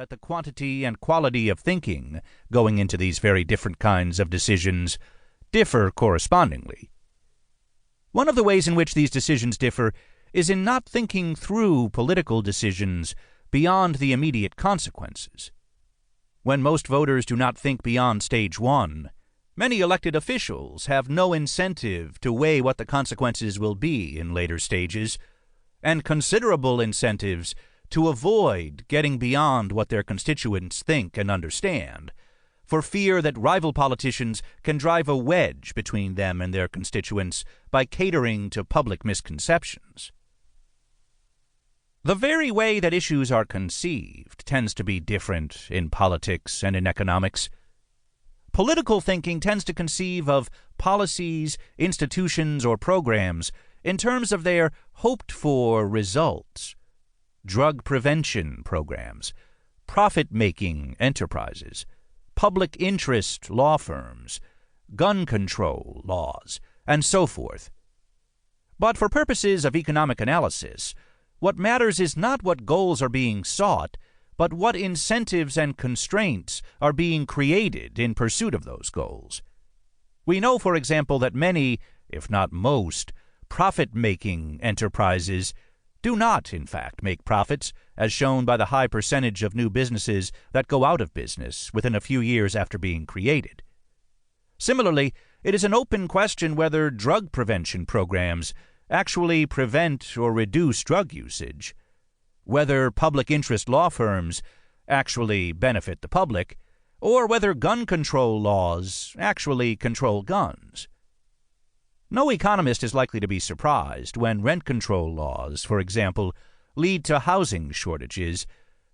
that the quantity and quality of thinking going into these very different kinds of decisions differ correspondingly. One of the ways in which these decisions differ is in not thinking through political decisions beyond the immediate consequences. When most voters do not think beyond stage one, many elected officials have no incentive to weigh what the consequences will be in later stages, and considerable incentives to avoid getting beyond what their constituents think and understand, for fear that rival politicians can drive a wedge between them and their constituents by catering to public misconceptions. The very way that issues are conceived tends to be different in politics and in economics. Political thinking tends to conceive of policies, institutions, or programs in terms of their hoped-for results: drug prevention programs, profit-making enterprises, public interest law firms, gun control laws, and so forth. But for purposes of economic analysis, what matters is not what goals are being sought, but what incentives and constraints are being created in pursuit of those goals. We know, for example, that many, if not most, profit-making enterprises do not, in fact, make profits, as shown by the high percentage of new businesses that go out of business within a few years after being created. Similarly, it is an open question whether drug prevention programs actually prevent or reduce drug usage, whether public interest law firms actually benefit the public, or whether gun control laws actually control guns. No economist is likely to be surprised when rent control laws, for example, lead to housing shortages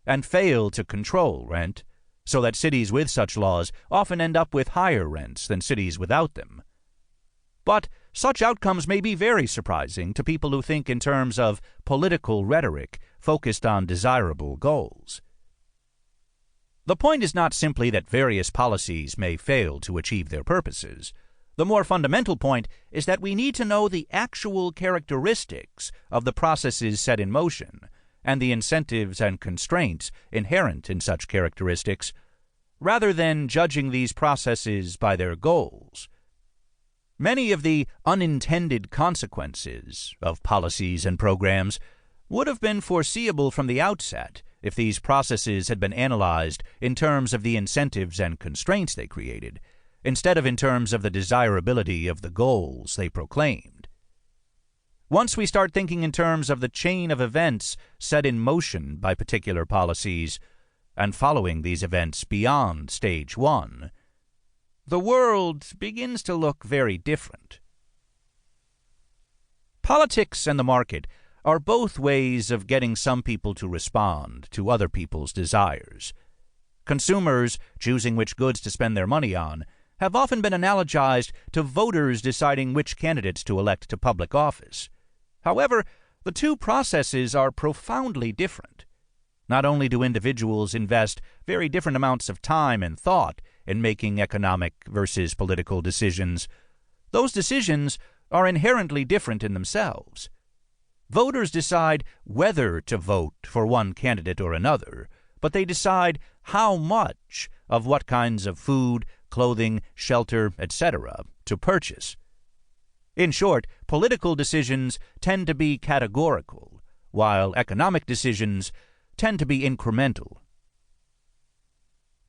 and fail to control rent, so that cities with such laws often end up with higher rents than cities without them. But such outcomes may be very surprising to people who think in terms of political rhetoric focused on desirable goals. The point is not simply that various policies may fail to achieve their purposes. The more fundamental point is that we need to know the actual characteristics of the processes set in motion and the incentives and constraints inherent in such characteristics, rather than judging these processes by their goals. Many of the unintended consequences of policies and programs would have been foreseeable from the outset if these processes had been analyzed in terms of the incentives and constraints they created, instead of in terms of the desirability of the goals they proclaimed. Once we start thinking in terms of the chain of events set in motion by particular policies, and following these events beyond stage one, the world begins to look very different. Politics and the market are both ways of getting some people to respond to other people's desires. Consumers choosing which goods to spend their money on have often been analogized to voters deciding which candidates to elect to public office. However, the two processes are profoundly different. Not only do individuals invest very different amounts of time and thought in making economic versus political decisions, those decisions are inherently different in themselves. Voters decide whether to vote for one candidate or another, but they decide how much of what kinds of food, clothing, shelter, etc. to purchase. In short, political decisions tend to be categorical, while economic decisions tend to be incremental.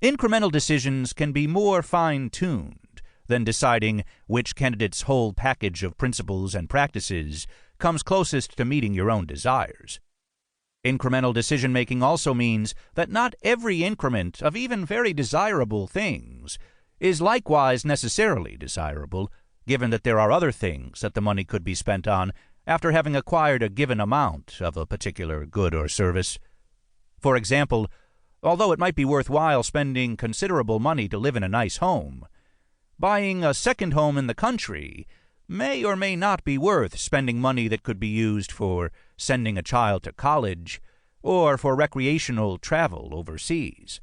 Incremental decisions can be more fine-tuned than deciding which candidate's whole package of principles and practices comes closest to meeting your own desires. Incremental decision-making also means that not every increment of even very desirable things is likewise necessarily desirable, given that there are other things that the money could be spent on after having acquired a given amount of a particular good or service. For example, although it might be worthwhile spending considerable money to live in a nice home, buying a second home in the country may or may not be worth spending money that could be used for sending a child to college or for recreational travel overseas.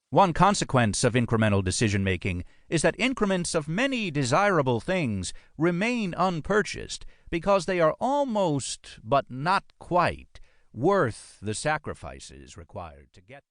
One consequence of incremental decision-making is that increments of many desirable things remain unpurchased because they are almost, but not quite, worth the sacrifices required to get them.